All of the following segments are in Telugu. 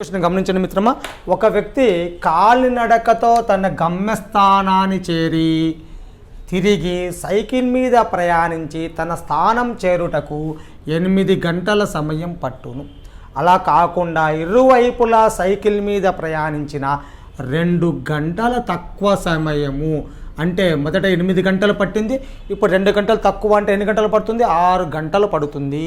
క్వశ్చన్ గమనించండి మిత్రమా. ఒక వ్యక్తి కాలినడకతో తన గమ్యస్థానాన్ని చేరి తిరిగి సైకిల్ మీద ప్రయాణించి తన స్థానం చేరుటకు 8 గంటల సమయం పట్టును. అలా కాకుండా ఇరువైపులా సైకిల్ మీద ప్రయాణించిన 2 గంటల తక్కువ సమయము, అంటే మొదట 8 గంటలు పట్టింది, ఇప్పుడు 2 గంటలు తక్కువ అంటే ఎన్ని గంటలు పడుతుంది? 6 గంటలు పడుతుంది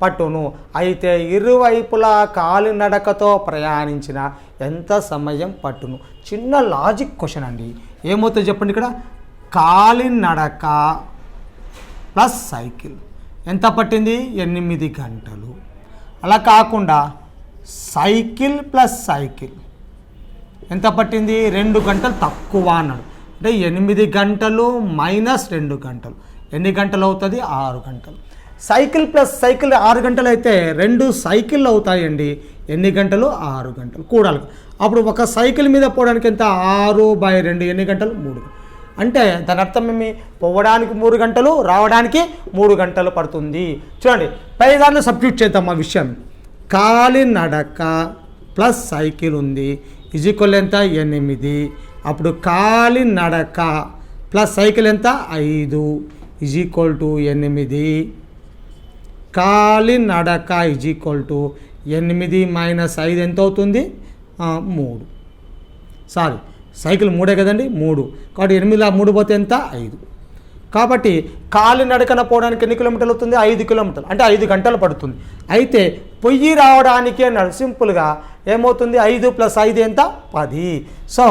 పట్టును. అయితే ఇరువైపులా కాలినడకతో ప్రయాణించిన ఎంత సమయం పట్టును? చిన్న లాజిక్ క్వశ్చన్ అండి. ఏమవుతుంది చెప్పండి. ఇక్కడ కాలినడక ప్లస్ సైకిల్ ఎంత పట్టింది? 8 గంటలు. అలా కాకుండా సైకిల్ ప్లస్ సైకిల్ ఎంత పట్టింది? 2 గంటలు తక్కువ అన్నాడు. అంటే 8 గంటలు మైనస్ 2 గంటలు ఎన్ని గంటలు అవుతుంది? 6 గంటలు. సైకిల్ ప్లస్ సైకిల్ 6 గంటలు అయితే 2 సైకిళ్ళు అవుతాయండి. ఎన్ని గంటలు? 6 గంటలు కూడాలి. అప్పుడు ఒక సైకిల్ మీద పోవడానికి ఎంత? 6/2 ఎన్ని గంటలు? 3. అంటే దాని అర్థం ఏమి? పోవడానికి 3 గంటలు, రావడానికి 3 గంటలు పడుతుంది. చూడండి, పైదాన్ని సబ్స్టిట్యూట్ చేద్దాం ఆ విషయం. కాలినడక ప్లస్ సైకిల్ ఉంది ఈక్వల్ ఎంత? 8. అప్పుడు కాలినడక ప్లస్ సైకిల్ ఎంత? 5 ఈక్వల్ టు 8. కాలినడక ఈక్వల్ టు 8 మైనస్ 5 ఎంత అవుతుంది? 3. సారీ, సైకిల్ 3 కదండి, 3. కాబట్టి 8లో 3 పోతే ఎంత? 5. కాబట్టి కాలినడకన పోవడానికి ఎన్ని కిలోమీటర్లు అవుతుంది? 5 కిలోమీటర్లు, అంటే 5 గంటలు పడుతుంది. అయితే పొయ్యి రావడానికి అన్నాడు. సింపుల్గా ఏమవుతుంది? 5 + 5 ఎంత? 10. సో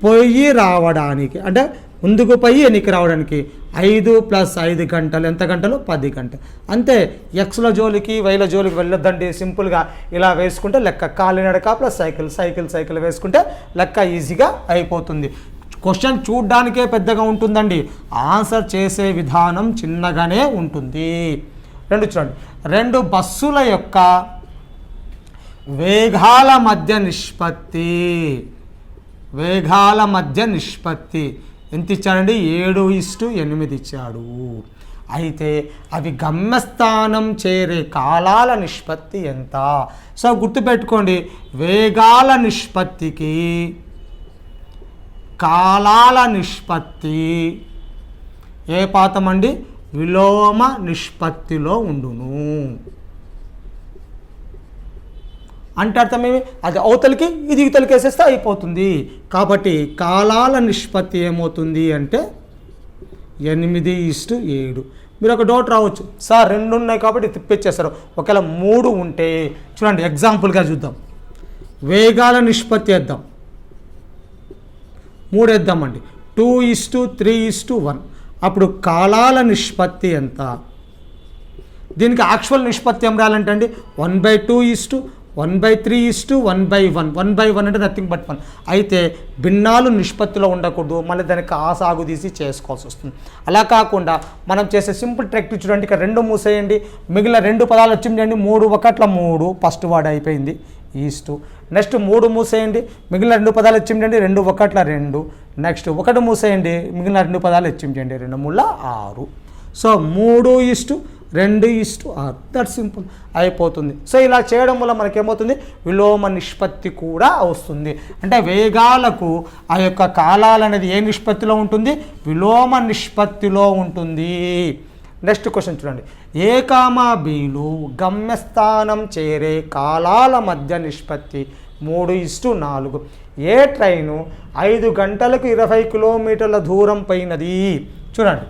పొయ్యి రావడానికి అంటే ముందుకు పోయి వెనక్కి రావడానికి 5 + 5 గంటలు ఎంత గంటలు? 10 గంటలు. అంతే. ఎక్స్ల జోలికి వైల జోలికి వెళ్ళొద్దండి. సింపుల్గా ఇలా వేసుకుంటే లెక్క. కాలినడక ప్లస్ సైకిల్, సైకిల్ సైకిల్ వేసుకుంటే లెక్క ఈజీగా అయిపోతుంది. క్వశ్చన్ చూడ్డానికే పెద్దగా ఉంటుందండి, ఆన్సర్ చేసే విధానం చిన్నగానే ఉంటుంది. చూడండి, 2 బస్సుల యొక్క వేగాల మధ్య నిష్పత్తి ఎంత ఇచ్చాడండి? 7:8 ఇచ్చాడు. అయితే అవి గమ్యస్థానం చేరే కాలాల నిష్పత్తి ఎంత? సో గుర్తుపెట్టుకోండి, వేగాల నిష్పత్తికి కాలాల నిష్పత్తి ఏ పాతం అండి? విలోమ నిష్పత్తిలో ఉండును. అంటే అర్థమేమి? అది అవతలికి ఇది ఇవతలికి వేసేస్తే అయిపోతుంది. కాబట్టి కాలాల నిష్పత్తి ఏమవుతుంది అంటే 8:7. మీరు ఒక డౌట్ రావచ్చు, సార్ 2 ఉన్నాయి కాబట్టి తిప్పించేస్తారు. ఒకవేళ 3 ఉంటే చూడండి, ఎగ్జాంపుల్గా చూద్దాం. వేగాల నిష్పత్తి వేద్దాం, 3 వేద్దామండి. 2:3:1. అప్పుడు కాలాల నిష్పత్తి ఎంత? దీనికి యాక్చువల్ నిష్పత్తి ఏం రాయాలంటే అండి 1/2:1/3:1/1. 1/1 అంటే నథింగ్ బట్ 1. అయితే భిన్నాలు నిష్పత్తిలో ఉండకూడదు, మళ్ళీ దానికి సాగు తీసి చేసుకోవాల్సి వస్తుంది. అలా కాకుండా మనం చేసే సింపుల్ ట్రిక్ చూడండి. ఇక్కడ 2 మూసేయండి, మిగిలిన 2 పదాలు వచ్చిందండి. 3 1 3 ఫస్ట్ వర్డ్ అయిపోయింది ఈస్టు. నెక్స్ట్ 3 మూసేయండి, మిగిలిన 2 పదాలు వచ్చిందండి. 2 1 2. నెక్స్ట్ 1 మూసేయండి, మిగిలిన 2 పదాలు వచ్చిందండి. 2 3 6. సో 3:2:6. దట్ సింపుల్ అయిపోతుంది. సో ఇలా చేయడం వల్ల మనకేమవుతుంది? విలోమ నిష్పత్తి కూడా వస్తుంది. అంటే వేగాలకు ఆ యొక్క కాలాలు అనేది ఏ నిష్పత్తిలో ఉంటుంది? విలోమ నిష్పత్తిలో ఉంటుంది. నెక్స్ట్ క్వశ్చన్ చూడండి. A, Bలు గమ్యస్థానం చేరే కాలాల మధ్య నిష్పత్తి 3:4. ఏ ట్రైను 5 గంటలకు 20 కిలోమీటర్ల దూరం పోయినది? చూడండి,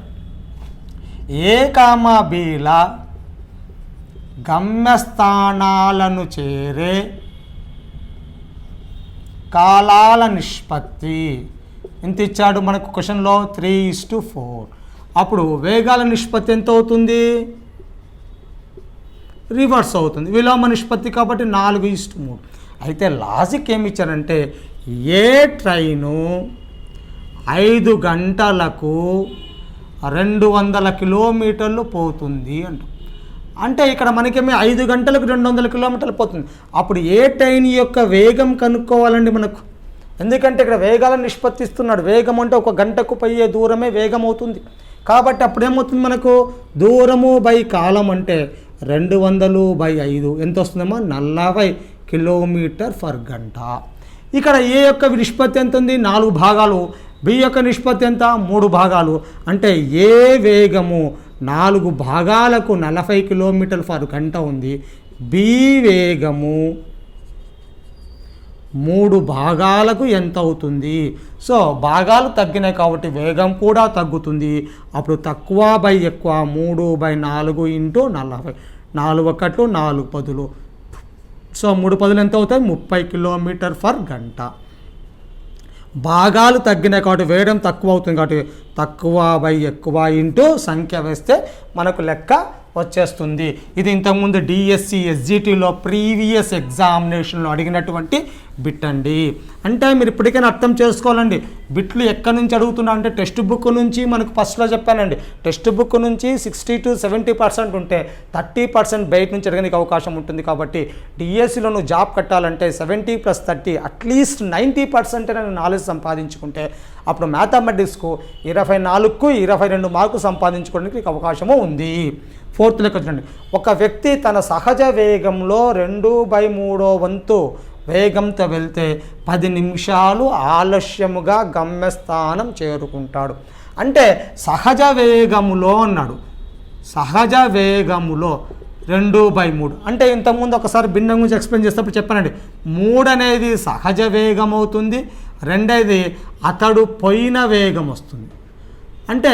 A, Bల గమ్యస్థానాలను చేరే కాలాల నిష్పత్తి ఎంత ఇచ్చాడు మనకు క్వశ్చన్లో? 3:4. అప్పుడు వేగాల నిష్పత్తి ఎంత అవుతుంది? రివర్స్ అవుతుంది, విలోమ నిష్పత్తి కాబట్టి 4:3. అయితే లాజిక్ ఏమి ఇచ్చారంటే ఏ ట్రైను 5 గంటలకు 200 కిలోమీటర్లు పోతుంది అంటాం. అంటే ఇక్కడ మనకేమి 5 గంటలకు 200 కిలోమీటర్లు పోతుంది. అప్పుడు ఏ ట్రైన్ యొక్క వేగం కనుక్కోవాలండి మనకు. ఎందుకంటే ఇక్కడ వేగాల నిష్పత్తి ఇస్తున్నాడు. వేగం అంటే 1 గంటకు పోయే దూరమే వేగం అవుతుంది. కాబట్టి అప్పుడు ఏమవుతుంది మనకు? దూరము బై కాలం అంటే 200/5 ఎంత వస్తుందమ్మా? 40. km/గంట. ఇక్కడ ఏ యొక్క నిష్పత్తి ఎంత ఉంది? 4 భాగాలు. బి యొక్క నిష్పత్తి ఎంత? 3 భాగాలు. అంటే ఏ వేగము 4 భాగాలకు 40 km/గంట ఉంది. బి వేగము 3 భాగాలకు ఎంత అవుతుంది? సో భాగాలు తగ్గినాయి కాబట్టి వేగం కూడా తగ్గుతుంది. అప్పుడు తక్కువ బై ఎక్కువ 3/4 × 40. 4 1 4 10. సో 3 10 ఎంత అవుతాయి? 30 km/గంట. భాగాలు తగ్గినాయి కాబట్టి వేగం తక్కువ అవుతుంది కాబట్టి తక్కువ బై ఎక్కువ ఇంటూ సంఖ్య వేస్తే మనకు లెక్క వచ్చేస్తుంది. ఇది ఇంతకుముందు డిఎస్సి ఎస్జిటిలో ప్రీవియస్ ఎగ్జామినేషన్లో అడిగినటువంటి బిట్ అండి. అంటే మీరు ఇప్పటికైనా అర్థం చేసుకోవాలండి, బిట్లు ఎక్కడి నుంచి అడుగుతున్నా అంటే టెక్స్ట్ బుక్ నుంచి మనకు ఫస్ట్లో చెప్పానండి, టెక్స్ట్ బుక్ నుంచి 60 to 70% ఉంటే 30% బయట నుంచి అడగడానికి అవకాశం ఉంటుంది. కాబట్టి డిఎస్సిలో నువ్వు జాబ్ కట్టాలంటే 70 + 30 అట్లీస్ట్ 90% నాలెడ్జ్ సంపాదించుకుంటే అప్పుడు మ్యాథమెటిక్స్కు 24కు 22 మార్కులు సంపాదించుకోవడానికి నీకు అవకాశము ఉంది. 4th లెక్క చూడండి. ఒక వ్యక్తి తన సహజ వేగంలో 2/3 వంతు వేగంతో వెళ్తే 10 నిమిషాలు ఆలస్యముగా గమ్యస్థానం చేరుకుంటాడు. అంటే సహజ వేగములో అన్నాడు, సహజ వేగములో 2/3 అంటే ఇంతకుముందు ఒకసారి భిన్నం గురించి ఎక్స్ప్లెయిన్ చేసేటప్పుడు చెప్పానండి. 3 అనేది సహజ వేగం అవుతుంది, 2ది అతడు పోయిన వేగం వస్తుంది. అంటే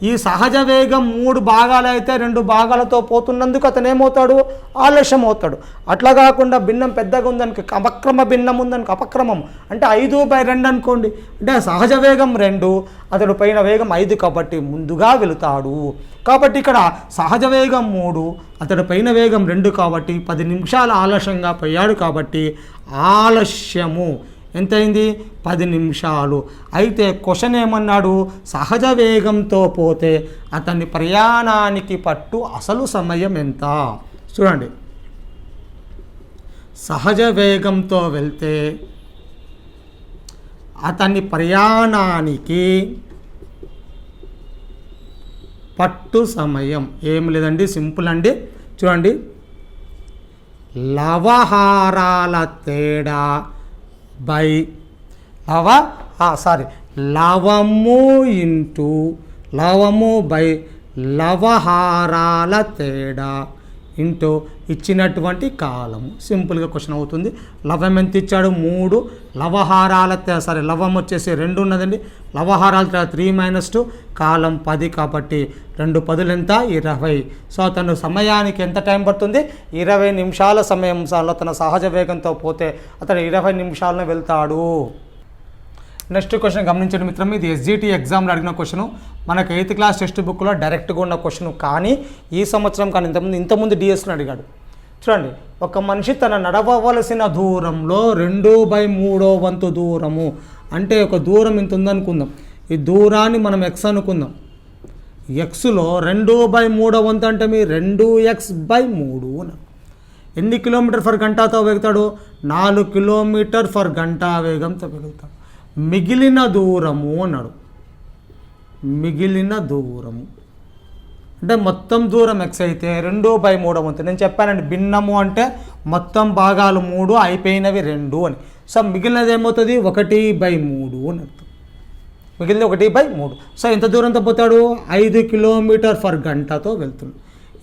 ఈ సహజ వేగం 3 భాగాలు అయితే 2 భాగాలతో పోతున్నందుకు అతను ఏమవుతాడు? ఆలస్యం అవుతాడు. అట్లా కాకుండా భిన్నం పెద్దగా ఉందనుకో, అపక్రమ భిన్నం ఉందనుకో, అపక్రమం అంటే 5/2 అనుకోండి. అంటే సహజ వేగం 2, అతడు పైన వేగం 5 కాబట్టి ముందుగా వెళుతాడు. కాబట్టి ఇక్కడ సహజ వేగం 3, అతడు పైన వేగం 2 కాబట్టి 10 నిమిషాలు ఆలస్యంగా పోయాడు. కాబట్టి ఆలస్యము ఎంతైంది? 10 నిమిషాలు. అయితే క్వశ్చన్ ఏమన్నాడు? సహజ వేగంతో పోతే అతని ప్రయాణానికి పట్టు అసలు సమయం ఎంత? చూడండి, సహజ వేగంతో వెళ్తే అతని ప్రయాణానికి పట్టు సమయం ఏం లేదండి, సింపుల్ అండి. చూడండి, లవహారాల తేడా బై లవము ఇంటూ లవము బై లవహారాల తేడా ఇంటూ ఇచ్చినటువంటి కాలము. సింపుల్గా క్వశ్చన్ అవుతుంది. లవం ఎంత ఇచ్చాడు? 3. లవహారాల లవం వచ్చేసి 2 ఉన్నదండి. లవహారాల తేడా 3 - 2, కాలం 10 కాబట్టి 2 10 ఎంత? 20. సో తను సమయానికి ఎంత టైం పడుతుంది? 20 నిమిషాల సమయంలో తన సహజ వేగంతో పోతే అతను 20 నిమిషాలను వెళ్తాడు. నెక్స్ట్ క్వశ్చన్ గమనించండి మిత్రం, ఇది ఎస్జిటి ఎగ్జామ్లో అడిగిన క్వశ్చను. మనకు 8th క్లాస్ టెక్స్ట్ బుక్లో డైరెక్ట్గా ఉన్న క్వశ్చన్, కానీ ఈ సంవత్సరం కానీ ఇంతకుముందు డిఎస్లో అడిగాడు. చూడండి, ఒక మనిషి తన నడవవలసిన దూరంలో 2/3 వంతు దూరము అంటే ఒక దూరం ఇంత ఉందనుకుందాం. ఈ దూరాన్ని మనం ఎక్స్ అనుకుందాం. ఎక్స్లో 2/3 వంతు అంటే మీ 2x/3 ఎన్ని km/గంటతో వెగుతాడు? 4 km/గంట వేగంతో వెగుతాడు. మిగిలిన దూరము అన్నాడు. మిగిలిన దూరము అంటే మొత్తం దూరం ఎక్స్ అయితే 2/3 వంతు. నేను చెప్పానండి, భిన్నము అంటే మొత్తం భాగాలు 3 అయిపోయినవి 2 అని. సో మిగిలినది ఏమవుతుంది? 1/3 అని అర్థం. మిగిలిన 1/3. సో ఎంత దూరంతో పోతాడు? 5 km/గంటతో వెళ్తున్నాడు.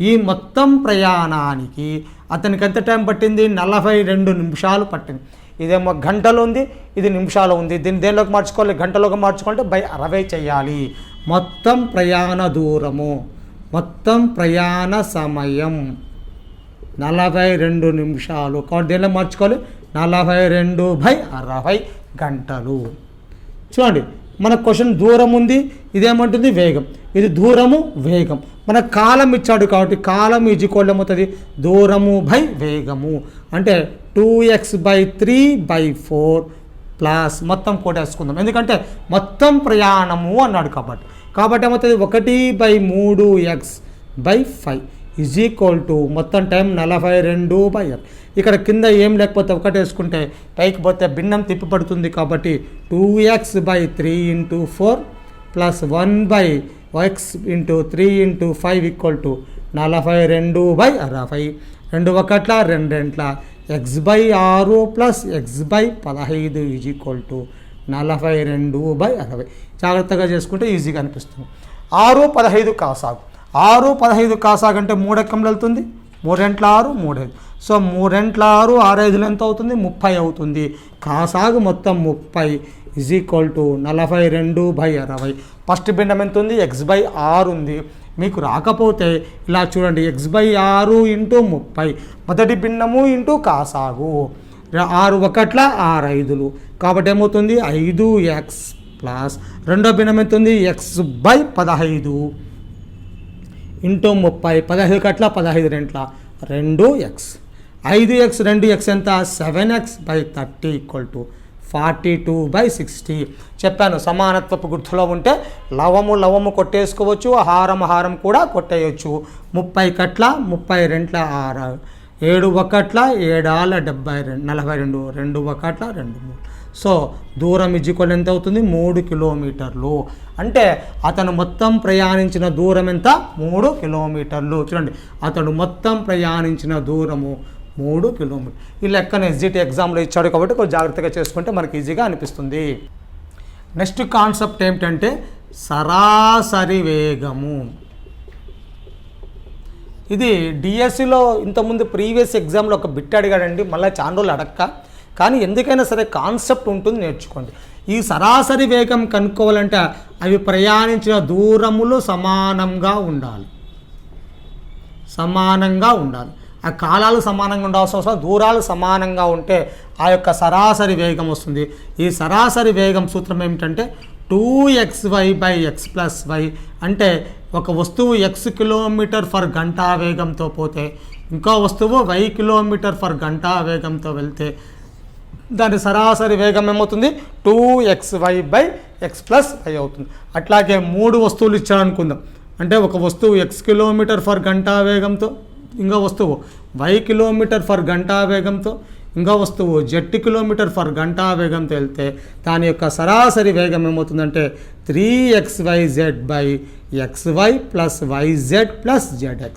ఈ మొత్తం ప్రయాణానికి అతనికి ఎంత టైం పట్టింది? 42 నిమిషాలు పట్టింది. ఇదేమో గంటలో ఉంది, ఇది నిమిషాలు ఉంది. దీన్ని దేనిలోకి మార్చుకోవాలి? గంటలోకి మార్చుకుంటే 60 చేయాలి. మొత్తం ప్రయాణ దూరము, మొత్తం ప్రయాణ సమయం 42 నిమిషాలు. కాబట్టి దేనిలో మార్చుకోవాలి? 42/60 గంటలు. చూడండి, మన క్వశ్చన్ దూరం ఉంది, ఇదేమంటుంది? వేగం. ఇది దూరము, వేగం. మన కాలం ఇచ్చాడు కాబట్టి కాలం ఈజ్ఈక్వల్ ఏమవుతుంది? దూరము బై వేగము. అంటే 2x/3/4 ప్లస్ మొత్తం కూడా వేసుకుందాం, ఎందుకంటే మొత్తం ప్రయాణము అన్నాడు కాబట్టి ఏమవుతుంది? 1/3x/5 = మొత్తం టైం 42/6. ఇక్కడ కింద ఏం లేకపోతే 1 వేసుకుంటే పైకి పోతే భిన్నం తిప్పి పడుతుంది. కాబట్టి 2x/3 × 4 plus 1/x × 3 × 5 = 42/60. 2 1 2 2 x/6 plus x/15 is equal to 42/60. జాగ్రత్తగా చేసుకుంటే ఈజీగా అనిపిస్తుంది. 6, 15 కాసాగు. 6, 15 కాసాగు అంటే 3 ఎక్కంలో వెళ్తుంది. 3 × 6 3 సో 3 × 6 6 5 ఎంత అవుతుంది? 30 అవుతుంది. కాసాగు మొత్తం 30 ఈజ్ ఈక్వల్ టు 42/60. ఫస్ట్ భిన్నం ఎంత ఉంది? x/6 ఉంది. మీకు రాకపోతే ఇలా చూడండి, x/6 × 30 మొదటి భిన్నము ఇంటూ కాసాగు. 6 1 6 5 కాబట్టి ఏమవుతుంది? 5x ప్లస్ రెండో భిన్నం ఎంత ఉంది? x/15 into 30. 15 1 15 2x. 5x 2x ఎంత? 7x/30 equal to 42/60. చెప్పాను, సమానత్వపు గుర్తులో ఉంటే లవము కొట్టేసుకోవచ్చు, హారం కూడా కొట్టేయచ్చు. 30 1 32 6 7 1 7 72 42 2 1 2 3. సో దూరం ఈక్వల్ ఎంత అవుతుంది? 3 కిలోమీటర్లు. అంటే అతను మొత్తం ప్రయాణించిన దూరం ఎంత? 3 కిలోమీటర్లు. చూడండి, అతడు మొత్తం ప్రయాణించిన దూరము 3 కిలోమీటర్లు. ఈ లెక్కను ఎస్జిటి ఎగ్జామ్లో ఇచ్చాడు కాబట్టి కొంచెం జాగ్రత్తగా చేసుకుంటే మనకి ఈజీగా అనిపిస్తుంది. నెక్స్ట్ కాన్సెప్ట్ ఏమిటంటే సరాసరి వేగము. ఇది డిఎస్సిలో ఇంతకుముందు ప్రీవియస్ ఎగ్జామ్లో ఒక బిట్ అడిగాడండి, మళ్ళీ చాలా రోజులు అడక్క. కానీ ఎందుకైనా సరే కాన్సెప్ట్ ఉంటుంది, నేర్చుకోండి. ఈ సరాసరి వేగం కనుక్కోవాలంటే అవి ప్రయాణించిన దూరములు సమానంగా ఉండాలి. ఆ కాలాలు సమానంగా ఉండాల్సిన అవసరం, దూరాలు సమానంగా ఉంటే ఆ యొక్క సరాసరి వేగం వస్తుంది. ఈ సరాసరి వేగం సూత్రం ఏమిటంటే 2xy/x + y. అంటే ఒక వస్తువు x km/గంట వేగంతో పోతే ఇంకో వస్తువు y km/గంట వేగంతో వెళ్తే దాని సరాసరి వేగం ఏమవుతుంది? 2xy/x + y అవుతుంది. అట్లాగే 3 వస్తువులు ఇచ్చారనుకుందాం. అంటే ఒక వస్తువు x km/గంట వేగంతో, ఇంకో వస్తువు y km/గంట వేగంతో, ఇంకో వస్తువు z km/గంట వేగంతో వెళ్తే దాని యొక్క సరాసరి వేగం ఏమవుతుందంటే 3xyz/xy + yz + zx.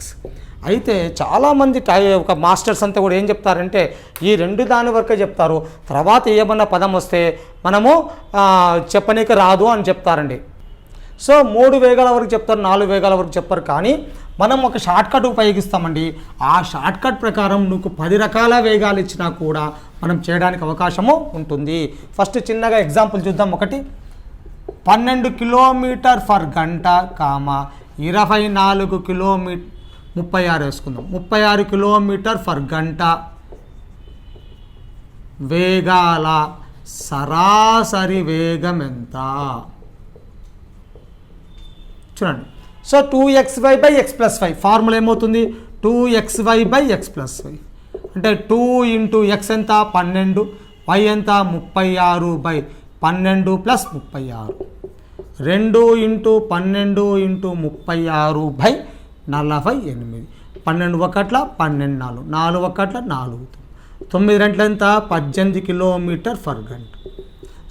అయితే చాలామంది ఒక మాస్టర్స్ అంతా కూడా ఏం చెప్తారంటే ఈ రెండు దాని వరకే చెప్తారు, తర్వాత ఏమన్నా పదం వస్తే మనము చెప్పనీకి రాదు అని చెప్తారండి. సో 3 వేగాల వరకు చెప్తారు, 4 వేగాల వరకు చెప్పారు. కానీ మనం ఒక షార్ట్కట్ ఉపయోగిస్తామండి. ఆ షార్ట్కట్ ప్రకారం నువ్వు 10 రకాల వేగాలు ఇచ్చినా కూడా మనం చేయడానికి అవకాశము ఉంటుంది. ఫస్ట్ చిన్నగా ఎగ్జాంపుల్ చూద్దాం. ఒకటి 12 km/గంట, 24 km 36 వేసుకుందాం. 36 km/గంట వేగాల సరాసరి వేగం ఎంత? చూడండి. సో 2xy/x + y ఫార్ములా ఏమవుతుంది? 2xy/x + y అంటే 2 × x ఎంత? 12, y ఎంత? 36/12 + 36. 2 × 12 × 36/48. 12 1 12 4 1 4 9 2 ఎంత? 18 km/గంట.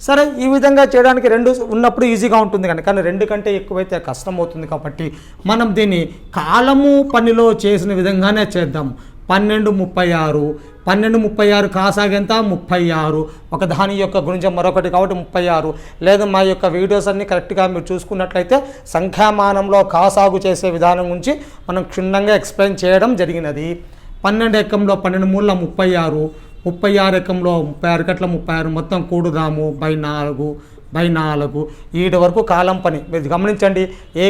సరే, ఈ విధంగా చేయడానికి 2 ఉన్నప్పుడు ఈజీగా ఉంటుంది కానీ 2 కంటే ఎక్కువైతే కష్టం అవుతుంది. కాబట్టి మనం దీన్ని కాలము పనిలో చేసిన విధంగానే చేద్దాం. 12 36 12 36 కాసాగెంత? 36. ఒక దాని యొక్క గురించి మరొకటి కాబట్టి 36. లేదు మా యొక్క వీడియోస్ అన్నీ కరెక్ట్గా మీరు చూసుకున్నట్లయితే సంఖ్యామానంలో కాసాగు చేసే విధానం గురించి మనం క్షుణ్ణంగా ఎక్స్ప్లెయిన్ చేయడం జరిగినది. 12 ఎక్కంలో 12 మూల 36, 36 ఎక్కంలో 36 36 మొత్తం కూడుదాము /4 ఈటి వరకు కాలం పని. మీరు గమనించండి, A,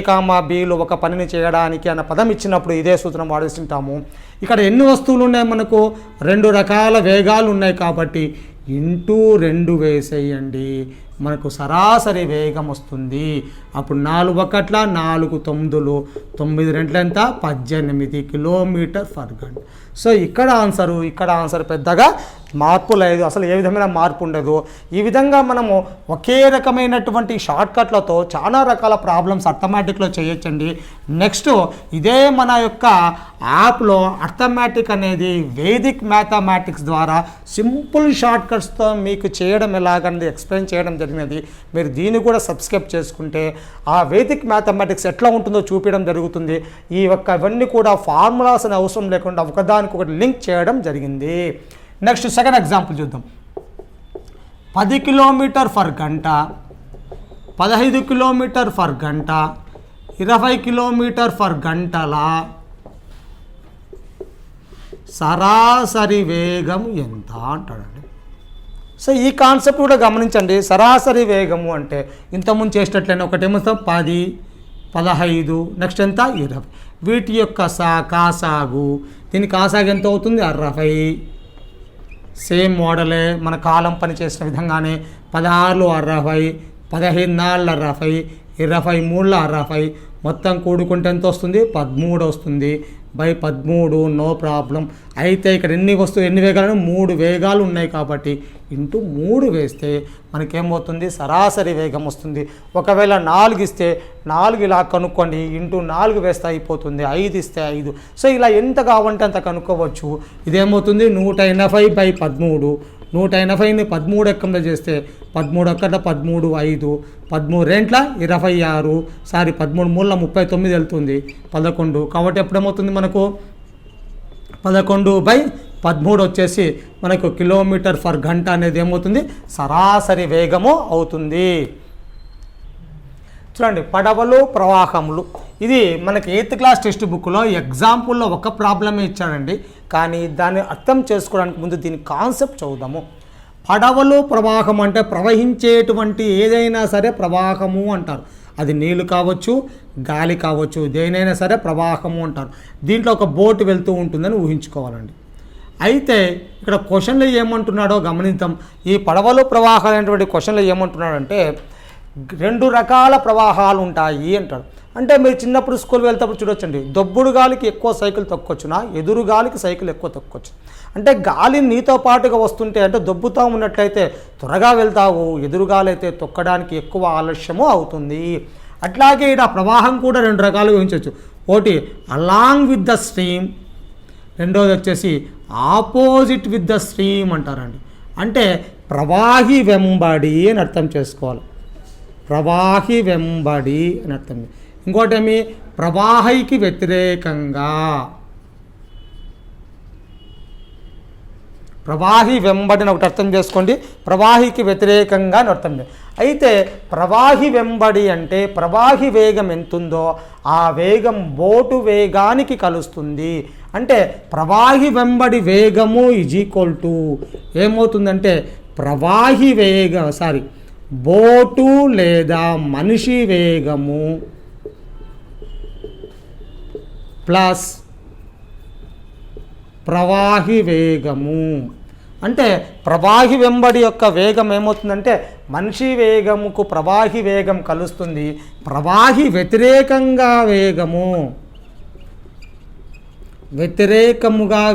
Bలు ఒక పనిని చేయడానికి అన్న పదం ఇచ్చినప్పుడు ఇదే సూత్రం వాడుతుంటాము. ఇక్కడ ఎన్ని వస్తువులు ఉన్నాయి? మనకు 2 రకాల వేగాలు ఉన్నాయి కాబట్టి × 2 వేసేయండి, మనకు సరాసరి వేగం వస్తుంది. అప్పుడు 4 1 4 9 9 2 ఎంత? 18 km/గంట. సో ఇక్కడ ఆన్సర్ పెద్దగా మార్పు లేదు, అసలు ఏ విధమైన మార్పు ఉండదు. ఈ విధంగా మనము ఒకే రకమైనటువంటి షార్ట్కట్లతో చాలా రకాల ప్రాబ్లమ్స్ అర్థమెటిక్లో చేయొచ్చండి. నెక్స్ట్ ఇదే మన యొక్క యాప్లో అర్థమెటిక్ అనేది వేదిక్ మ్యాథమెటిక్స్ ద్వారా సింపుల్ షార్ట్కట్స్తో మీకు చేయడం ఎలాగనేది ఎక్స్ప్లెయిన్ చేయడం జరిగినది. మీరు దీన్ని కూడా సబ్స్క్రైబ్ చేసుకుంటే ఆ వేదిక్ మ్యాథమెటిక్స్ ఎట్లా ఉంటుందో చూపించడం జరుగుతుంది. ఈ యొక్క ఇవన్నీ కూడా ఫార్ములాస్ అనే అవసరం లేకుండా ఒకదానికొకటి లింక్ చేయడం జరిగింది. నెక్స్ట్ సెకండ్ ఎగ్జాంపుల్ చూద్దాం. 10 కిలోమీటర్ ఫర్ గంట, 15 కిలోమీటర్ ఫర్ గంట, 20 కిలోమీటర్ ఫర్ గంటల సరాసరి వేగం ఎంత అంటాడండి. సో ఈ కాన్సెప్ట్ కూడా గమనించండి. సరాసరి వేగము అంటే ఇంతకుముందు చేసినట్లయినా ఒకటేమో 10, 15, నెక్స్ట్ ఎంత 20. వీటి యొక్క కాసాగు, దీని కాసాగు ఎంత అవుతుంది 60. సేమ్ మోడలే మన కాలం పని చేసిన విధంగానే 16 60, 15 60, 23 60, మొత్తం కూడుకుంటే ఎంత వస్తుంది 13 వస్తుంది. By 13 no problem. అయితే ఇక్కడ ఎన్ని వేగాలు 3 వేగాలు ఉన్నాయి కాబట్టి ఇంటూ 3 వేస్తే మనకేమవుతుంది సరాసరి వేగం వస్తుంది. ఒకవేళ 4 ఇస్తే 4 ఇలా కనుక్కోండి, ఇంటూ 4 వేస్తే అయిపోతుంది. 5 ఇస్తే 5. సో ఇలా ఎంత కావాలంటే అంత కనుక్కోవచ్చు. ఇదేమవుతుంది 180 బై 13. 180ని 13 ఎక్కంలో చేస్తే 13 ఒక్కట 13, 5, 13 రెంట్ల 26, 13 మూల 39 వెళ్తుంది 11. కాబట్టి ఎప్పుడేమవుతుంది మనకు 11 బై 13 వచ్చేసి మనకు కిలోమీటర్ ఫర్ గంట అనేది ఏమవుతుంది సరాసరి వేగము అవుతుంది. చూడండి, పడవలు ప్రవాహములు. ఇది మనకి 8th క్లాస్ టెక్స్ట్ బుక్లో ఎగ్జాంపుల్లో ఒక ప్రాబ్లమే ఇచ్చాడండి. కానీ దాన్ని అర్థం చేసుకోవడానికి ముందు దీని కాన్సెప్ట్ చదువుదాము. పడవలు ప్రవాహం అంటే ప్రవహించేటువంటి ఏదైనా సరే ప్రవాహము అంటారు. అది నీళ్ళు కావచ్చు, గాలి కావచ్చు, దేనైనా సరే ప్రవాహము అంటారు. దీంట్లో ఒక బోటు వెళ్తూ ఉంటుందని ఊహించుకోవాలండి. అయితే ఇక్కడ క్వశ్చన్లో ఏమంటున్నాడో గమనిద్దాం. ఈ పడవలు ప్రవాహాలు అనేటువంటి క్వశ్చన్లో ఏమంటున్నాడంటే 2 రకాల ప్రవాహాలు ఉంటాయి అంటాడు. అంటే మీరు చిన్నప్పుడు స్కూల్ వెళ్తేప్పుడు చూడొచ్చండి, దొబ్బుడు గాలికి ఎక్కువ సైకిల్ తొక్కొచ్చునా, ఎదురు గాలికి సైకిల్ ఎక్కువ తొక్కొచ్చు. అంటే గాలి నీతో పాటుగా వస్తుంటే అంటే దొబ్బుతూ ఉన్నట్లయితే త్వరగా వెళ్తావు, ఎదురుగాలి అయితే తొక్కడానికి ఎక్కువ ఆలస్యము అవుతుంది. అట్లాగే ఇక్కడ ప్రవాహం కూడా 2 రకాలుగా ఊహించవచ్చు. ఒకటి అలాంగ్ విత్ ద స్ట్రీమ్, రెండోది వచ్చేసి ఆపోజిట్ విత్ ద స్ట్రీమ్ అంటారండి. అంటే ప్రవాహి వెంబడి అని అర్థం చేసుకోవాలి. ప్రవాహి వెంబడి అని అర్థం. ఇంకోటేమి ప్రవాహికి వ్యతిరేకంగా. ప్రవాహి వెంబడి అని ఒకటి అర్థం చేసుకోండి, ప్రవాహికి వ్యతిరేకంగా అని అర్థం. అయితే ప్రవాహి వెంబడి అంటే ప్రవాహి వేగం ఎంతుందో ఆ వేగం బోటు వేగానికి కలుస్తుంది. అంటే ప్రవాహి వెంబడి వేగము = ఏమవుతుందంటే ప్రవాహి బోటు లేదా మనిషి వేగము ప్లస్ ప్రవాహి వేగము. అంటే ప్రవాహి వెంబడి యొక్క వేగం ఏమవుతుందంటే మనిషి వేగముకు ప్రవాహి వేగం కలుస్తుంది. ప్రవాహి వ్యతిరేకముగా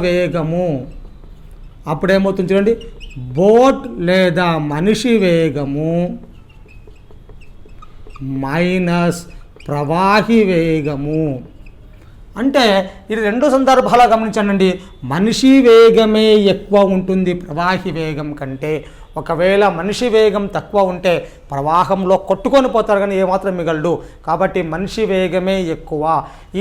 వేగము అప్పుడేమవుతుంది చూడండి, బోట్ లేదా మనిషి వేగము మైనస్ ప్రవాహి వేగము. అంటే ఇది 2 సందర్భాలు గమనించండి. మనిషి వేగమే ఎక్కువ ఉంటుంది ప్రవాహి వేగం కంటే. ఒకవేళ మనిషి వేగం తక్కువ ఉంటే ప్రవాహంలో కొట్టుకొని పోతారు కానీ ఏమాత్రం మిగలడు. కాబట్టి మనిషి వేగమే ఎక్కువ.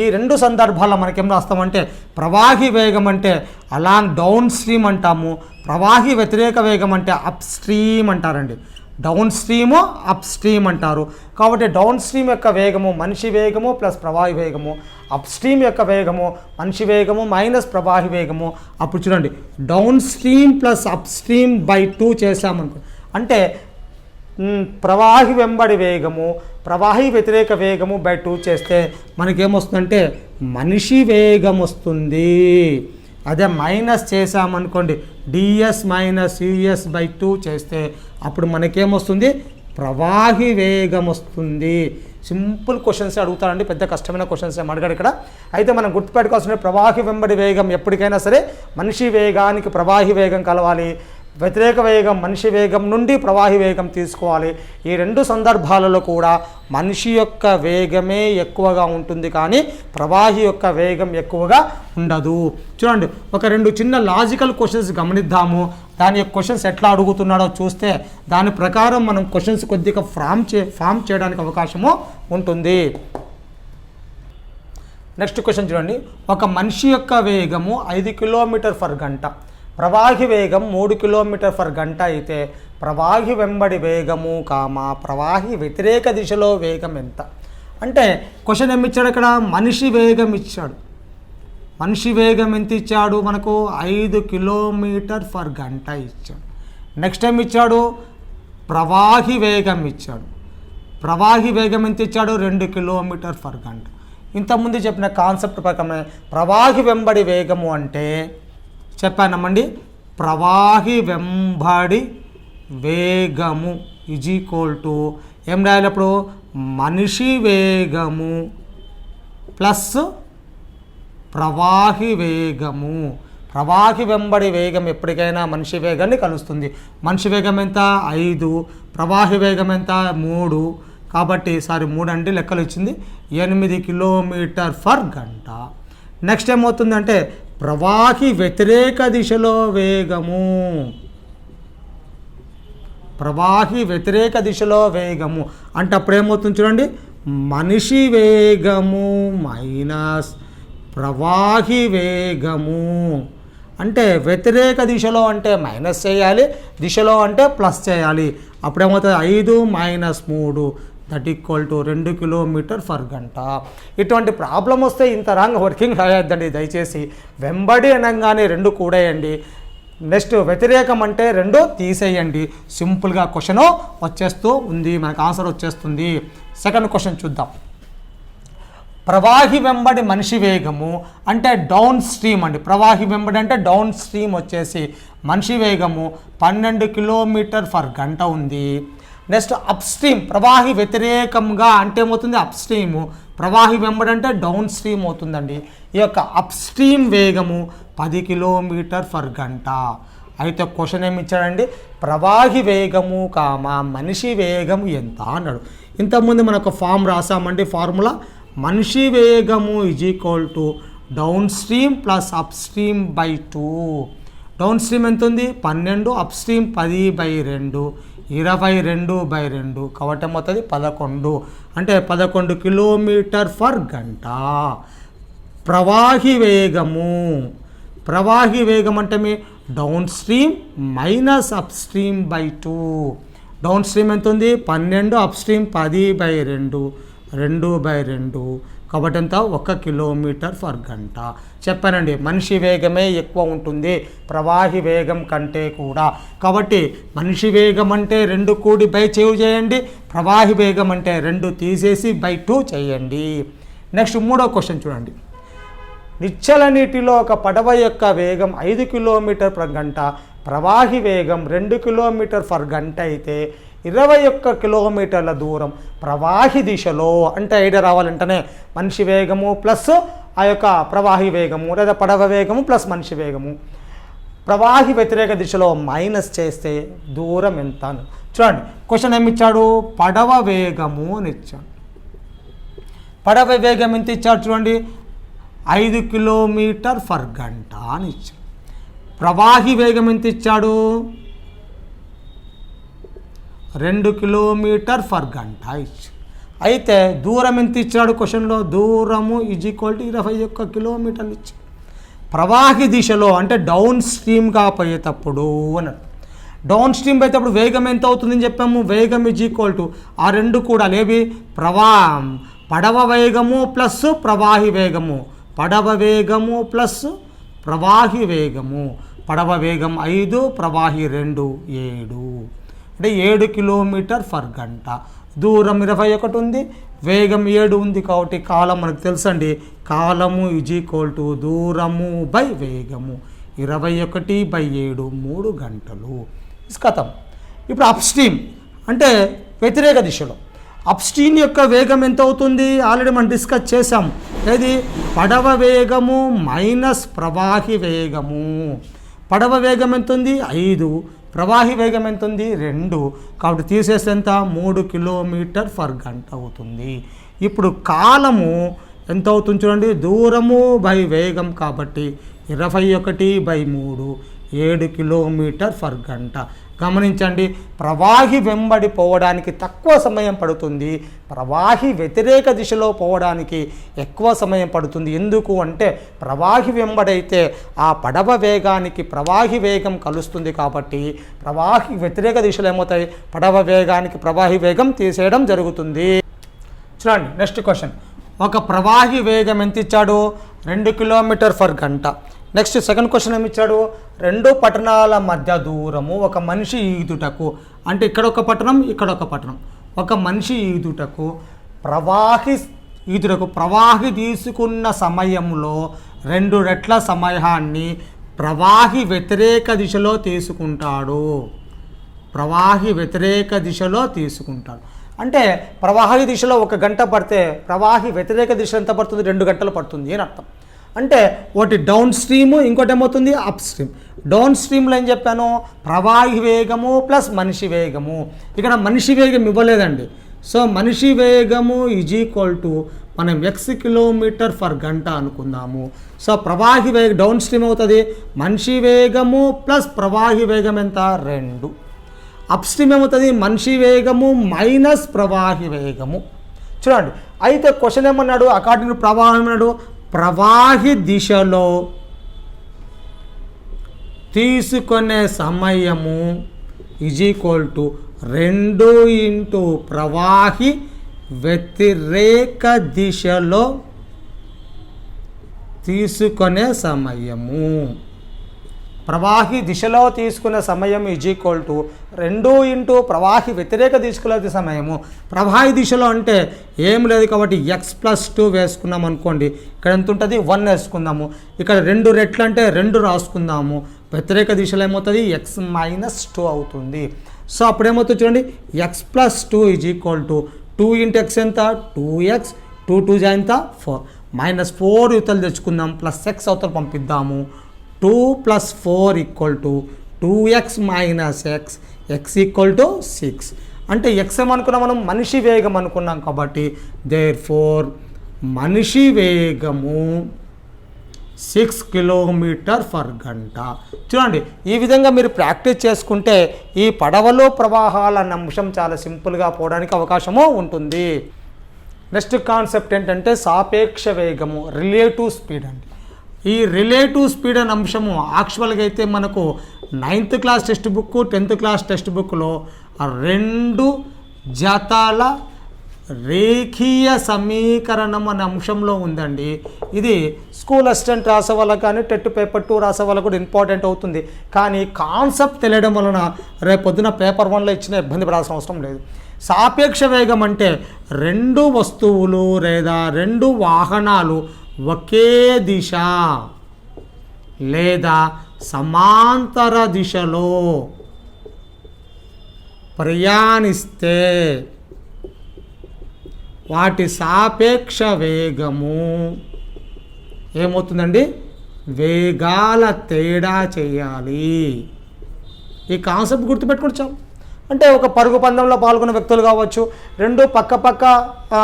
ఈ 2 సందర్భాల్లో మనకేం రాస్తామంటే ప్రవాహి వేగం అంటే అలాంగ్ డౌన్ స్ట్రీమ్ అంటాము, ప్రవాహి వ్యతిరేక వేగం అంటే అప్ స్ట్రీమ్ అంటారండి. డౌన్ స్ట్రీము అప్ స్ట్రీమ్ అంటారు. కాబట్టి డౌన్ స్ట్రీమ్ యొక్క వేగము మనిషి వేగము ప్లస్ ప్రవాహి వేగము, అప్ స్ట్రీమ్ యొక్క వేగము మనిషి వేగము మైనస్ ప్రవాహి వేగము. అప్పుడు చూడండి, down stream plus up stream by 2 చేసామనుకో, అంటే ప్రవాహి వెంబడి వేగము ప్రవాహి వ్యతిరేక వేగము బై 2 చేస్తే మనకేమొస్తుందంటే మనిషి వేగం వస్తుంది. అదే మైనస్ చేసామనుకోండి, ds మైనస్ us బై 2 చేస్తే అప్పుడు మనకేమొస్తుంది ప్రవాహి వేగం వస్తుంది. సింపుల్ క్వశ్చన్స్ అడుగుతారండి, పెద్ద కష్టమైన క్వశ్చన్స్ ఏం అడగాడు ఇక్కడ. అయితే మనం గుర్తుపెట్టుకోవాల్సిన ప్రవాహి వెంబడి వేగం ఎప్పటికైనా సరే మనిషి వేగానికి ప్రవాహి వేగం కలవాలి, వ్యతిరేక వేగం మనిషి వేగం నుండి ప్రవాహి వేగం తీసుకోవాలి. ఈ 2 సందర్భాలలో కూడా మనిషి యొక్క వేగమే ఎక్కువగా ఉంటుంది కానీ ప్రవాహి యొక్క వేగం ఎక్కువగా ఉండదు. చూడండి, ఒక 2 చిన్న లాజికల్ క్వశ్చన్స్ గమనిద్దాము. దాని యొక్క క్వశ్చన్స్ ఎట్లా అడుగుతున్నాడో చూస్తే దాని ప్రకారం మనం క్వశ్చన్స్ కొద్దిగా ఫామ్ చేయడానికి అవకాశము ఉంటుంది. నెక్స్ట్ క్వశ్చన్ చూడండి, ఒక మనిషి యొక్క వేగము 5 కిలోమీటర్ ఫర్ గంట, ప్రవాహి వేగం 3 కిలోమీటర్ పర్ గంట అయితే ప్రవాహి వెంబడి వేగము ప్రవాహి వ్యతిరేక దిశలో వేగం ఎంత? అంటే క్వశ్చన్ ఏమి ఇచ్చాడు ఇక్కడ? మనిషి వేగం ఇచ్చాడు. మనిషి వేగం ఎంత ఇచ్చాడు మనకు? 5 కిలోమీటర్ పర్ గంట ఇచ్చాడు. నెక్స్ట్ టైం ఇచ్చాడు ప్రవాహి వేగం ఇచ్చాడు. ప్రవాహి వేగం ఎంత ఇచ్చాడు? 2 కిలోమీటర్ పర్ గంట. ఇంతకుముందు చెప్పిన కాన్సెప్ట్ ప్రకారమే ప్రవాహి వెంబడి వేగము అంటే చెప్పానమ్మండి, ప్రవాహి వెంబడి వేగము ఈజ్ ఈక్వల్ టు ఏం రాయాలప్పుడు? మనిషి వేగము ప్లస్ ప్రవాహి వేగము. ప్రవాహి వెంబడి వేగం ఎప్పటికైనా మనిషి వేగాన్ని కలుస్తుంది. మనిషి వేగం ఎంత? 5, ప్రవాహి వేగం ఎంత? 3. కాబట్టి 3 అంటే లెక్కలు ఇచ్చింది 8 కిలోమీటర్ పర్ గంట. నెక్స్ట్ ఏమవుతుందంటే ప్రవాహి వ్యతిరేక దిశలో వేగము. ప్రవాహి వ్యతిరేక దిశలో వేగము అంటే అప్పుడు ఏమవుతుంది చూడండి, మనిషి వేగము మైనస్ ప్రవాహి వేగము. అంటే వ్యతిరేక దిశలో అంటే మైనస్ చేయాలి, దిశలో అంటే ప్లస్ చేయాలి. అప్పుడేమవుతుంది 5 - 3 that equal to 2 kilometre per గంట. ఇటువంటి ప్రాబ్లం వస్తే ఇంత రాంగ్ వర్కింగ్ రాయొద్దండి దయచేసి. వెంబడి అనగానే 2 కూడేయండి, నెక్స్ట్ వ్యతిరేకం అంటే 2 తీసేయండి. సింపుల్గా క్వశ్చన్ వచ్చేస్తూ ఉంది, మనకు ఆన్సర్ వచ్చేస్తుంది. సెకండ్ క్వశ్చన్ చూద్దాం. ప్రవాహి వెంబడి మనిషి వేగము అంటే డౌన్ స్ట్రీమ్ అండి. ప్రవాహి వెంబడి అంటే డౌన్ స్ట్రీమ్ వచ్చేసి మనిషి వేగము 12 కిలోమీటర్ పర్ గంట ఉంది. నెక్స్ట్ అప్ స్ట్రీమ్ ప్రవాహి వ్యతిరేకంగా అంటే ఏమవుతుంది? Up stream. ప్రవాహి వెంబడి అంటే డౌన్ స్ట్రీమ్ అవుతుందండి. ఈ యొక్క అప్ స్ట్రీమ్ వేగము 10 కిలోమీటర్ పర్ గంట. అయితే క్వశ్చన్ ఏమి ఇచ్చాడండి? ప్రవాహి వేగము మనిషి వేగం ఎంత అన్నాడు. ఇంతకుముందు మనం ఒక ఫామ్ రాసామండి, ఫార్ములా మనిషి వేగము is equal to down stream plus up stream by 2. Down stream ఎంత ఉంది? 12, అప్ స్ట్రీమ్ 10/2, 22/2 కాబట్టి ఏమవుతుంది? 11. అంటే 11 కిలోమీటర్ పర్ గంట. ప్రవాహి వేగము, ప్రవాహి వేగం అంటే మీ down stream minus up stream by 2. Down stream ఎంత ఉంది? 12, అప్ స్ట్రీమ్ 10/2, 2/2 కాబట్టి ఎంత? 1 కిలోమీటర్ పర్ గంట. చెప్పానండి మనిషి వేగమే ఎక్కువ ఉంటుంది ప్రవాహి వేగం కంటే కూడా. కాబట్టి మనిషి వేగం అంటే 2 కూడి బై చేయండి, ప్రవాహి వేగం అంటే 2 తీసేసి బై 2 చేయండి. నెక్స్ట్ 3వ క్వశ్చన్ చూడండి. నిశ్చల నీటిలో ఒక పడవ యొక్క వేగం 5 కిలోమీటర్ పర్ గంట, ప్రవాహి వేగం 2 కిలోమీటర్ పర్ గంట అయితే 21 కిలోమీటర్ల దూరం ప్రవాహి దిశలో అంటే ఐడియా రావాలంటేనే మనిషి వేగము ప్లస్ ఆ యొక్క ప్రవాహి వేగము లేదా పడవ వేగము ప్లస్ మనిషి వేగము ప్రవాహి వ్యతిరేక దిశలో మైనస్ చేస్తే దూరం ఎంత అని చూడండి. క్వశ్చన్ ఏమి ఇచ్చాడు? పడవ వేగము అని ఇచ్చాడు. పడవ వేగం ఎంత ఇచ్చాడు చూడండి, 5 కిలోమీటర్ పర్ గంట అని ఇచ్చాడు. ప్రవాహి వేగం ఎంత ఇచ్చాడు? 2 కిలోమీటర్ పర్ గంట ఇచ్చాడు. అయితే దూరం ఎంత ఇచ్చాడు క్వశ్చన్లో? దూరము ఈజ్ ఈక్వల్ టు 21 కిలోమీటర్లు ఇచ్చాడు. ప్రవాహి దిశలో అంటే డౌన్ స్ట్రీమ్గా పోయేటప్పుడు అన్నాడు. డౌన్ స్ట్రీమ్ పోయేటప్పుడు వేగం ఎంత అవుతుందని చెప్పాము? వేగం ఈజ్ ఈక్వల్ టు ఆ 2 కూడా లేవి పడవ వేగము ప్లస్ ప్రవాహి వేగము, పడవ వేగము ప్లస్ ప్రవాహి వేగము. పడవ వేగం 5, ప్రవాహి 2, 7 అంటే 7 కిలోమీటర్ పర్ గంట. దూరం 21 ఉంది, వేగం 7 ఉంది కాబట్టి కాలం మనకు తెలుసండి. కాలము ఈజ్ ఈక్వల్ టు దూరము బై వేగము 21/7 3 గంటలు. కథం. ఇప్పుడు అప్ స్ట్రీమ్ అంటే వ్యతిరేక దిశలో అప్ స్ట్రీమ్ యొక్క వేగం ఎంత అవుతుంది? ఆల్రెడీ మనం డిస్కస్ చేసాం. ఏది? పడవ వేగము మైనస్ ప్రవాహి వేగము. పడవ వేగం ఎంత ఉంది? 5, ప్రవాహి వేగం ఎంత ఉంది? 2 కాబట్టి తీసేస్తే ఎంత? 3 కిలోమీటర్ పర్ గంట అవుతుంది. ఇప్పుడు కాలము ఎంత అవుతుంది చూడండి, దూరము బై వేగం కాబట్టి 21/3 7 కిలోమీటర్ పర్ గంట. గమనించండి, ప్రవాహి వెంబడి పోవడానికి తక్కువ సమయం పడుతుంది, ప్రవాహి వ్యతిరేక దిశలో పోవడానికి ఎక్కువ సమయం పడుతుంది. ఎందుకు అంటే ప్రవాహి వెంబడైతే ఆ పడవ వేగానికి ప్రవాహి వేగం కలుస్తుంది కాబట్టి ప్రవాహి వ్యతిరేక దిశలో ఏమవుతాయి, పడవ వేగానికి ప్రవాహి వేగం తీసేయడం జరుగుతుంది. చూడండి నెక్స్ట్ క్వశ్చన్. ఒక ప్రవాహి వేగం ఎంత ఇచ్చాడు, 2 కిలోమీటర్ పర్ గంట. నెక్స్ట్ సెకండ్ క్వశ్చన్ ఏమి ఇచ్చాడు, 2 పట్టణాల మధ్య దూరము ఒక మనిషి ఈదుటకు, అంటే ఇక్కడ ఒక పట్టణం ఇక్కడ ఒక పట్టణం, ఒక మనిషి ఈదుటకు ప్రవాహి తీసుకున్న సమయంలో 2 రెట్ల సమయాన్ని ప్రవాహి వ్యతిరేక దిశలో తీసుకుంటాడు. అంటే ప్రవాహి దిశలో 1 గంట పడితే ప్రవాహి వ్యతిరేక దిశ ఎంత పడుతుంది, 2 గంటలు పడుతుంది అని అర్థం. అంటే ఒకటి డౌన్ స్ట్రీము, ఇంకోటి ఏమవుతుంది అప్ స్ట్రీమ్. డౌన్ స్ట్రీమ్లో ఏం చెప్పాను, ప్రవాహి వేగము ప్లస్ మనిషి వేగము. ఇక్కడ మనిషి వేగం ఇవ్వలేదండి. సో మనిషి వేగము ఈజ్ ఈక్వల్ టు మనం x కిలోమీటర్ పర్ గంట అనుకుందాము. సో ప్రవాహి వేగం డౌన్ స్ట్రీమ్ అవుతుంది మనిషి వేగము ప్లస్ ప్రవాహి వేగం ఎంత 2. అప్ స్ట్రీమ్ ఏమవుతుంది మనిషి వేగము మైనస్ ప్రవాహి వేగము. చూడండి, అయితే క్వశ్చన్ ఏమన్నాడు, అకార్డింగ్ టు ప్రవాహం ఏమన్నాడు, ప్రవాహి దిశలో తీసుకునే సమయము ఈజ్ ఈక్వల్ టు 2 ఇంటూ ప్రవాహి వ్యతిరేక దిశలో తీసుకునే సమయము. ప్రవాహి దిశలో తీసుకునే సమయం ఈజ్ ఈక్వల్ టు 2 ఇంటూ ప్రవాహి వ్యతిరేక దిశలో సమయము. ప్రవాహి దిశలో అంటే ఏం లేదు కాబట్టి x+2 వేసుకున్నాం అనుకోండి, ఇక్కడ ఎంత ఉంటుంది 1 వేసుకుందాము. ఇక్కడ 2 రెట్లు అంటే 2 రాసుకుందాము. వ్యతిరేక దిశలో ఏమవుతుంది x-2 అవుతుంది. సో అప్పుడు ఏమవుతుంది చూడండి, x+2 is equal to 2 into x ఎంత 2x, 2 2 ఎంత 4, -4 యువతలు తెచ్చుకుందాం, ప్లస్ x అవతలు పంపిద్దాము. 2 + 4 = 2x - x, x = 6. అంటే x ఏమనుకున్నాం మనం, మనిషి వేగం అనుకున్నాం కాబట్టి దేర్ఫోర్ మనిషి వేగము 6 కిలోమీటర్ పర్ గంట. చూడండి, ఈ విధంగా మీరు ప్రాక్టీస్ చేసుకుంటే ఈ పడవలో ప్రవాహాల అంశం చాలా సింపుల్గా పోవడానికి అవకాశము ఉంటుంది. నెక్స్ట్ కాన్సెప్ట్ ఏంటంటే సాపేక్ష వేగము, రిలేటివ్ స్పీడ్ అండి. ఈ రిలేటివ్ స్పీడ్ అనే అంశము యాక్చువల్గా అయితే మనకు 9th class text book 10th class text బుక్లో 2 జతల రేఖీయ సమీకరణం అనే అంశంలో ఉందండి. ఇది స్కూల్ అసిస్టెంట్ రాసే వాళ్ళకి కానీ టెట్ పేపర్ 2 రాసే వాళ్ళకు కూడా ఇంపార్టెంట్ అవుతుంది. కానీ కాన్సెప్ట్ తెలియడం వలన రేపొద్దున పేపర్ 1లో ఇచ్చిన ఇబ్బంది పడాల్సిన అవసరం లేదు. సాపేక్ష వేగం అంటే 2 వస్తువులు లేదా 2 వాహనాలు ఒకే దిశ లేదా సమాంతర దిశలో ప్రయాణిస్తే వాటి సాపేక్ష వేగము ఏమవుతుందండి, వేగాల తేడా చేయాలి. ఈ కాన్సెప్ట్ గుర్తుపెట్టుకోండి చాలు. అంటే ఒక పరుగు పందెంలో పాల్గొన్న వ్యక్తులు కావచ్చు, 2 పక్క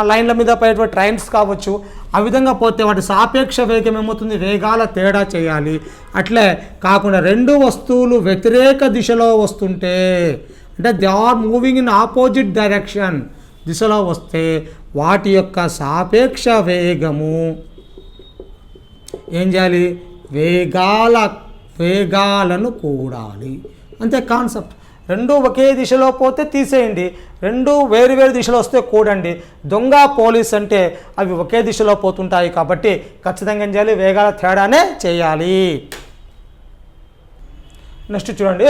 లైన్ల మీద పోయేటువంటి ట్రైన్స్ కావచ్చు, ఆ విధంగా పోతే వాటి సాపేక్ష వేగం ఏమవుతుంది, వేగాల తేడా చేయాలి. అట్లే కాకుండా 2 వస్తువులు వ్యతిరేక దిశలో వస్తుంటే, అంటే they are moving in opposite direction దిశలో వస్తే వాటి యొక్క సాపేక్ష వేగము ఏం చేయాలి, వేగాలను కూడాలి. అంతే కాన్సెప్ట్. 2 ఒకే దిశలో పోతే తీసేయండి, 2 వేరు దిశలో వస్తే కూడండి. దొంగ పోలీస్ అంటే అవి ఒకే దిశలో పోతుంటాయి కాబట్టి ఖచ్చితంగా ఏం చేయాలి, వేగాల తేడానే చేయాలి. నెక్స్ట్ చూడండి,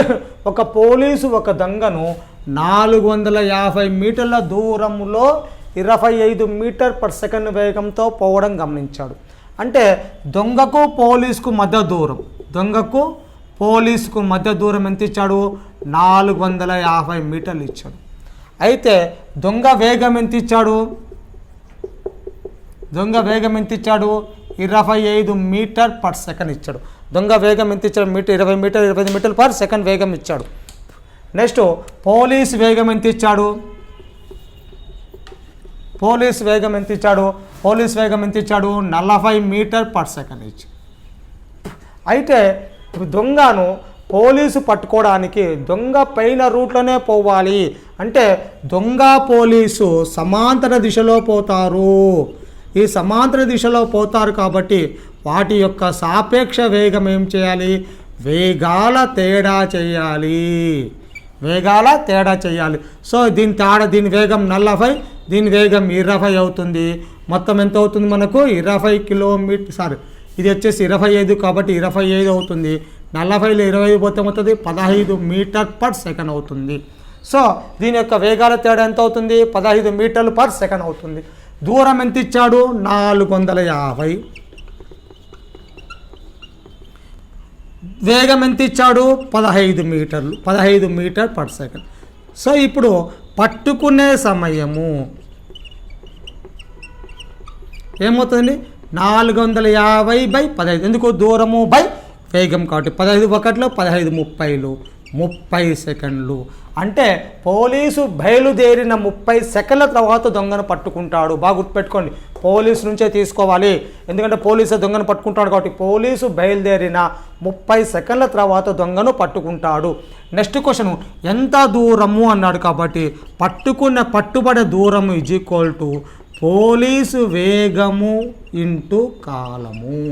ఒక పోలీసు ఒక దొంగను 450 మీటర్ల దూరంలో 25 మీటర్ పర్ సెకండ్ వేగంతో పోవడం గమనించాడు. అంటే దొంగకు పోలీసుకు మధ్య దూరం ఎంత ఇచ్చాడు, 450 మీటర్లు ఇచ్చాడు. అయితే దొంగ వేగం ఎంత ఇచ్చాడు, 25 మీటర్ పర్ సెకండ్ ఇచ్చాడు. దొంగ వేగం ఎంత ఇచ్చాడు, 25 మీటర్లు పర్ సెకండ్ వేగం ఇచ్చాడు. నెక్స్ట్ పోలీస్ వేగం ఎంత ఇచ్చాడు, పోలీస్ వేగం ఎంత ఇచ్చాడు 40 మీటర్ పర్ సెకండ్ ఇచ్చాడు. అయితే దొంగను పోలీసు పట్టుకోవడానికి దొంగ పైన రూట్లోనే పోవాలి. అంటే దొంగ పోలీసు సమాంతర దిశలో పోతారు. ఈ సమాంతర దిశలో పోతారు కాబట్టి వాటి యొక్క సాపేక్ష వేగం ఏం చేయాలి? వేగాల తేడా చేయాలి. సో దీని వేగం 40, దీని వేగం 20 అవుతుంది. మొత్తం ఎంత అవుతుంది మనకు? 20 కిలోమీటర్ ఇది వచ్చేసి 25 కాబట్టి 25 అవుతుంది. 40లో 25 పోతే అవుతుంది 15 మీటర్ పర్ సెకండ్ అవుతుంది. సో దీని యొక్క వేగాల తేడా ఎంత అవుతుంది? 15 మీటర్లు పర్ సెకండ్ అవుతుంది. దూరం ఎంత ఇచ్చాడు? 450. వేగం ఎంత ఇచ్చాడు? 15 మీటర్లు, 15 మీటర్ పర్ సెకండ్. సో ఇప్పుడు పట్టుకునే సమయము ఏమవుతుంది? 450/15. ఎందుకు? దూరము బై వేగం కాబట్టి 15 ఒకటిలో 15 30లు 30 సెకండ్లు. అంటే పోలీసు బయలుదేరిన 30 సెకండ్ల తర్వాత దొంగను పట్టుకుంటాడు. బాగా గుర్తుపెట్టుకోండి, పోలీసు నుంచే తీసుకోవాలి. ఎందుకంటే పోలీసు దొంగను పట్టుకుంటాడు కాబట్టి పోలీసు బయలుదేరిన 30 సెకండ్ల తర్వాత దొంగను పట్టుకుంటాడు. నెక్స్ట్ క్వశ్చన్, ఎంత దూరము అన్నాడు కాబట్టి పట్టుబడే దూరం = పోలీసు వేగము ఇంటూ కాలము.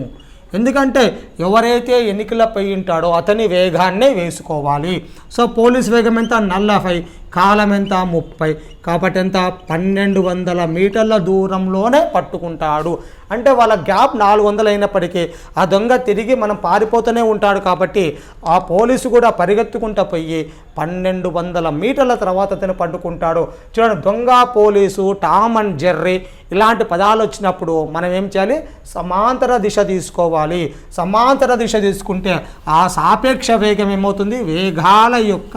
ఎందుకంటే ఎవరైతే ఎన్నికలపై ఉంటాడో అతని వేగాన్నే వేసుకోవాలి. సో పోలీస్ వేగం ఎంత? 40, కాలం ఎంత? 30. కాబట్టి ఎంత? 1200 మీటర్ల దూరంలోనే పట్టుకుంటాడు. అంటే వాళ్ళ గ్యాప్ 400 అయినప్పటికీ ఆ దొంగ తిరిగి మనం పారిపోతూనే ఉంటాడు కాబట్టి ఆ పోలీసు కూడా పరిగెత్తుకుంటూ పోయి 1200 మీటర్ల తర్వాత అతను పట్టుకుంటాడు. చూడండి, దొంగ, పోలీసు, టామ్ అండ్ జెర్రీ ఇలాంటి పదాలు వచ్చినప్పుడు మనం ఏం చేయాలి? సమాంతర దిశ తీసుకోవాలి. సమాంతర దిశ తీసుకుంటే ఆ సాపేక్ష వేగం ఏమవుతుంది? వేగాల యొక్క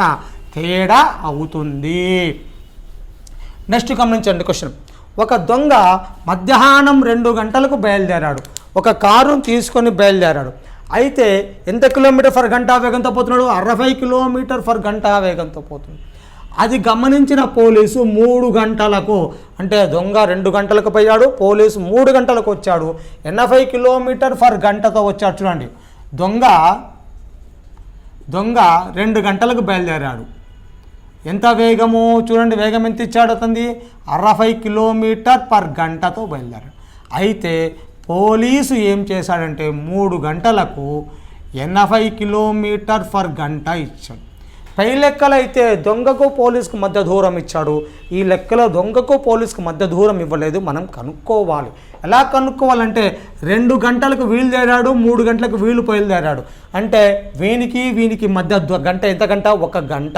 తేడా అవుతుంది. నెక్స్ట్ గమనించండి క్వశ్చన్. ఒక దొంగ మధ్యాహ్నం 2 గంటలకు బయలుదేరాడు. ఒక కారును తీసుకొని బయలుదేరాడు. అయితే ఎంత km/h వేగంతో పోతున్నాడు? 60 km/h వేగంతో పోతుంది. అది గమనించిన పోలీసు 3 గంటలకు, అంటే దొంగ 2 గంటలకు పోయాడు, పోలీసు 3 గంటలకు వచ్చాడు. 80 km/h వచ్చాడు. చూడండి, దొంగ 2 గంటలకు బయలుదేరాడు. ఎంత వేగము? చూడండి, వేగం ఎంత ఇచ్చాడు అతనిది? 60 km/h బయలుదేరాడు. అయితే పోలీసు ఏం చేశాడంటే 3 గంటలకు 80 km/h ఇచ్చాడు. పై లెక్కలు అయితే దొంగకు పోలీసుకు మధ్య దూరం ఇచ్చాడు. ఈ లెక్కలో దొంగకు పోలీసుకు మధ్య దూరం ఇవ్వలేదు. మనం కనుక్కోవాలి. ఎలా కనుక్కోవాలంటే 2 గంటలకు బయలుదేరాడు, 3 గంటలకు బయలుదేరాడు. అంటే వీనికి మధ్య గంట ఎంత? గంట 1 గంట.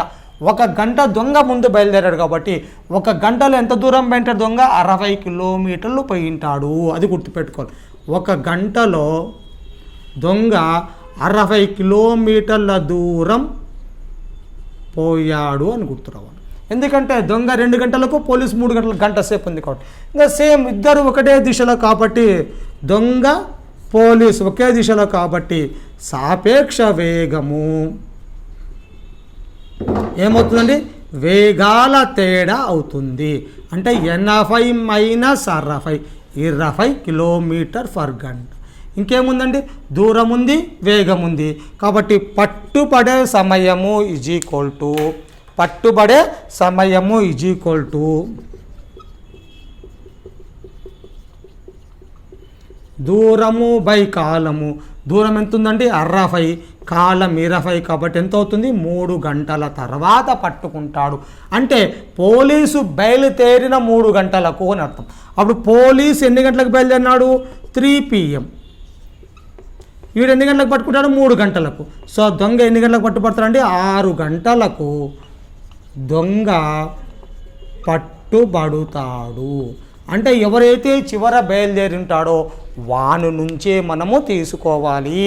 1 గంట దొంగ ముందు బయలుదేరాడు కాబట్టి 1 గంటలో ఎంత దూరం పోయింటాడు దొంగ? 60 కిలోమీటర్లు పోయింటాడు. అది గుర్తుపెట్టుకోవాలి. 1 గంటలో దొంగ 60 కిలోమీటర్ల దూరం పోయాడు అని గుర్తురావాలి. ఎందుకంటే దొంగ 2 గంటలకు, పోలీసు 3 గంటలకు, గంట సేపు ఉంది కాబట్టి. ఇంకా సేమ్ ఇద్దరు ఒకటే దిశలో కాబట్టి, దొంగ పోలీసు ఒకే దిశలో కాబట్టి సాపేక్ష వేగము ఏమవుతుందండి? వేగాల తేడా అవుతుంది. అంటే 80 - 60 20 km/h. ఇంకేముందండి? దూరం ఉంది, వేగం ఉంది కాబట్టి పట్టుబడే సమయము దూరము బై కాలము. దూరం ఎంత ఉందండి? 60, కాలం 20 కాబట్టి ఎంత అవుతుంది? 3 గంటల తర్వాత పట్టుకుంటాడు. అంటే పోలీసు బయలుదేరిన 3 గంటలకు అని అర్థం. అప్పుడు పోలీసు ఎన్ని గంటలకు బయలుదేరినాడు? 3 PM. వీడు ఎన్ని గంటలకు పట్టుకుంటాడు? 3 గంటలకు. సో దొంగ ఎన్ని గంటలకు పట్టుబడతాడండి? 6 గంటలకు దొంగ పట్టుబడుతాడు. అంటే ఎవరైతే చివర బయలుదేరి ఉంటాడో వాని నుంచే మనము తీసుకోవాలి.